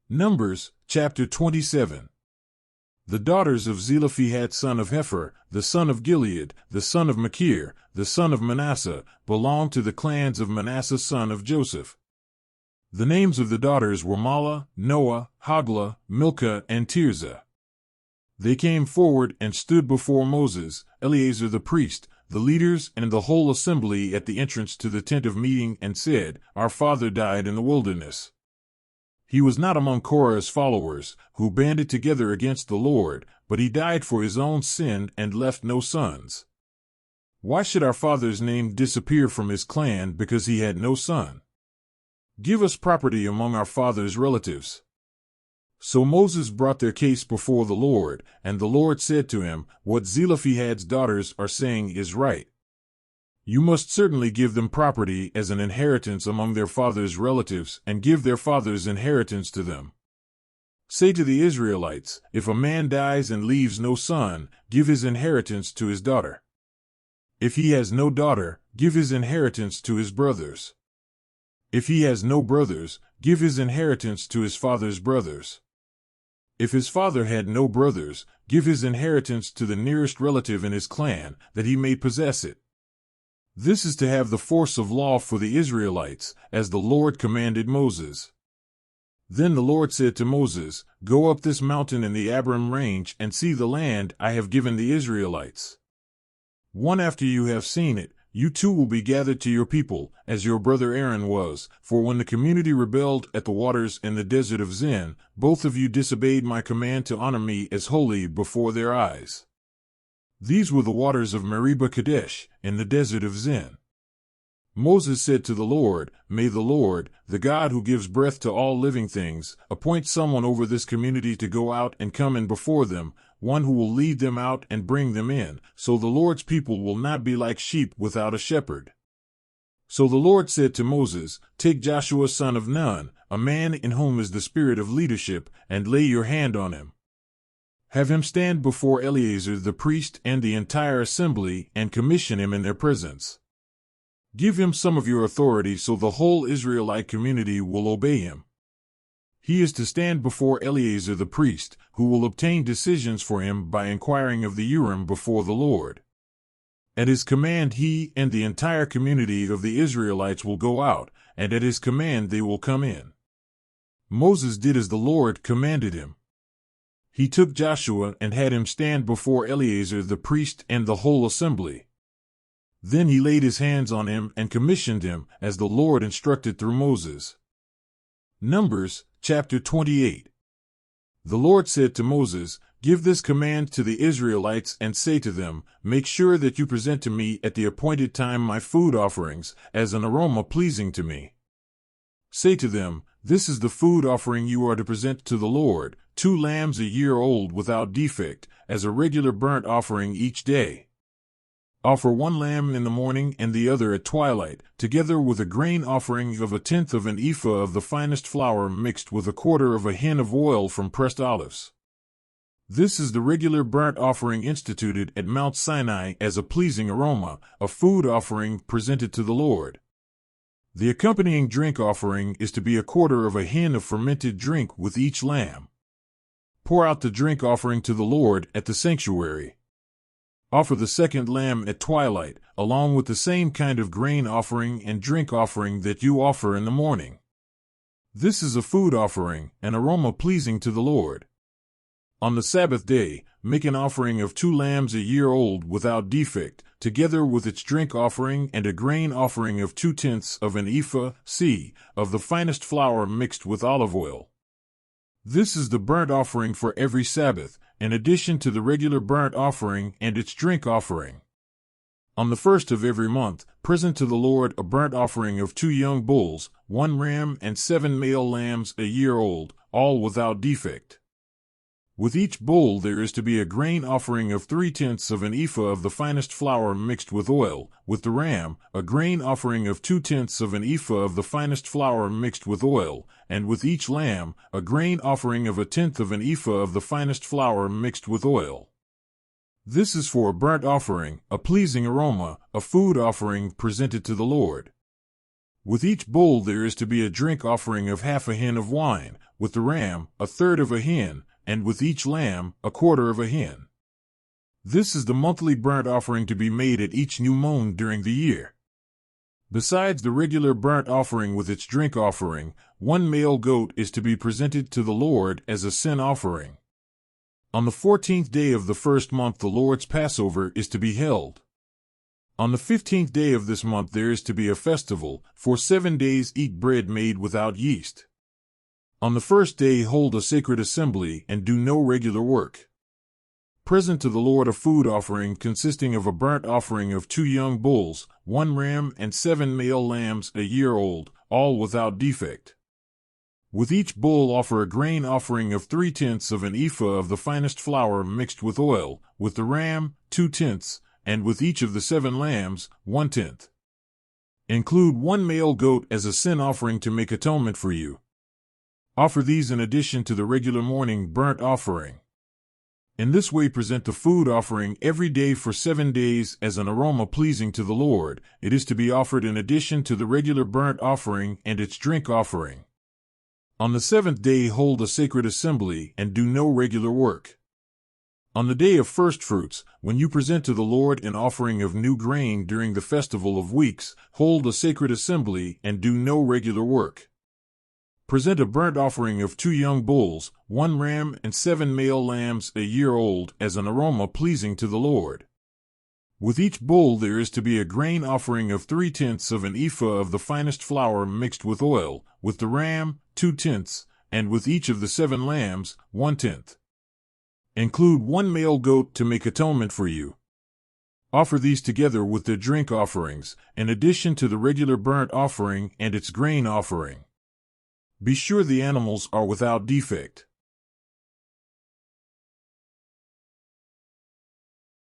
Numbers, chapter 27. The daughters of Zelophehad son of Hepher, the son of Gilead, the son of Machir, the son of Manasseh, belonged to the clans of Manasseh son of Joseph. The names of the daughters were Mahlah, Noah, Hoglah, Milcah, and Tirzah. They came forward and stood before Moses, Eleazar the priest, the leaders, and the whole assembly at the entrance to the tent of meeting, and said, Our father died in the wilderness. He was not among Korah's followers, who banded together against the Lord, but he died for his own sin and left no sons. Why should our father's name disappear from his clan because he had no son? Give us property among our father's relatives. So Moses brought their case before the Lord, and the Lord said to him, What Zelophehad's daughters are saying is right. You must certainly give them property as an inheritance among their father's relatives, and give their father's inheritance to them. Say to the Israelites, If a man dies and leaves no son, give his inheritance to his daughter. If he has no daughter, give his inheritance to his brothers. If he has no brothers, give his inheritance to his father's brothers. If his father had no brothers, give his inheritance to the nearest relative in his clan, that he may possess it. This is to have the force of law for the Israelites, as the Lord commanded Moses. Then the Lord said to Moses, Go up this mountain in the Abiram range and see the land I have given the Israelites. One after you have seen it, you too will be gathered to your people, as your brother Aaron was, for when the community rebelled at the waters in the desert of Zin, both of you disobeyed my command to honor me as holy before their eyes. These were the waters of Meribah Kadesh, in the desert of Zin. Moses said to the Lord, May the Lord, the God who gives breath to all living things, appoint someone over this community to go out and come in before them, one who will lead them out and bring them in, so the Lord's people will not be like sheep without a shepherd. So the Lord said to Moses, Take Joshua son of Nun, a man in whom is the spirit of leadership, and lay your hand on him. Have him stand before Eleazar the priest and the entire assembly, and commission him in their presence. Give him some of your authority so the whole Israelite community will obey him. He is to stand before Eleazar the priest, who will obtain decisions for him by inquiring of the Urim before the Lord. At his command he and the entire community of the Israelites will go out, and at his command they will come in. Moses did as the Lord commanded him. He took Joshua and had him stand before Eleazar the priest and the whole assembly. Then he laid his hands on him and commissioned him, as the Lord instructed through Moses. Numbers, chapter 28. The Lord said to Moses, Give this command to the Israelites and say to them, Make sure that you present to me at the appointed time my food offerings, as an aroma pleasing to me. Say to them, This is the food offering you are to present to the Lord, 2 lambs a year old without defect, as a regular burnt offering each day. Offer 1 lamb in the morning and the other at twilight, together with a grain offering of 1/10 of an ephah of the finest flour mixed with 1/4 of a hin of oil from pressed olives. This is the regular burnt offering instituted at Mount Sinai as a pleasing aroma, a food offering presented to the Lord. The accompanying drink offering is to be 1/4 of a hin of fermented drink with each lamb. Pour out the drink offering to the Lord at the sanctuary. Offer the 2nd lamb at twilight, along with the same kind of grain offering and drink offering that you offer in the morning. This is a food offering, an aroma pleasing to the Lord. On the Sabbath day, make an offering of 2 lambs a year old without defect, together with its drink offering and a grain offering of 2/10 of an ephah, of the finest flour mixed with olive oil. This is the burnt offering for every Sabbath, in addition to the regular burnt offering and its drink offering. On the 1st of every month, present to the Lord a burnt offering of 2 young bulls, 1 ram and 7 male lambs a year old, all without defect. With each bull there is to be a grain offering of 3/10 of an ephah of the finest flour mixed with oil, with the ram, a grain offering of 2/10 of an ephah of the finest flour mixed with oil, and with each lamb, a grain offering of 1/10 of an ephah of the finest flour mixed with oil. This is for a burnt offering, a pleasing aroma, a food offering presented to the Lord. With each bull there is to be a drink offering of half a hin of wine, with the ram, a third of a hin, and with each lamb, a quarter of a hin. This is the monthly burnt offering to be made at each new moon during the year. Besides the regular burnt offering with its drink offering, one male goat is to be presented to the Lord as a sin offering. On the 14th day of the first month the Lord's Passover is to be held. On the 15th day of this month there is to be a festival. For 7 days eat bread made without yeast. On the first day hold a sacred assembly and do no regular work. Present to the Lord a food offering consisting of a burnt offering of 2 young bulls, 1 ram and 7 male lambs a year old, all without defect. With each bull offer a grain offering of 3/10 of an ephah of the finest flour mixed with oil, with the ram, 2/10, and with each of the 7 lambs, 1/10. Include 1 male goat as a sin offering to make atonement for you. Offer these in addition to the regular morning burnt offering. In this way present the food offering every day for 7 days as an aroma pleasing to the Lord. It is to be offered in addition to the regular burnt offering and its drink offering. On the 7th day hold a sacred assembly and do no regular work. On the day of first fruits, when you present to the Lord an offering of new grain during the festival of weeks, hold a sacred assembly and do no regular work. Present a burnt offering of 2 young bulls, 1 ram and 7 male lambs a year old as an aroma pleasing to the Lord. With each bull there is to be a grain offering of 3/10 of an ephah of the finest flour mixed with oil, with the ram, 2/10, and with each of the 7 lambs, 1/10. Include 1 male goat to make atonement for you. Offer these together with their drink offerings, in addition to the regular burnt offering and its grain offering. Be sure the animals are without defect.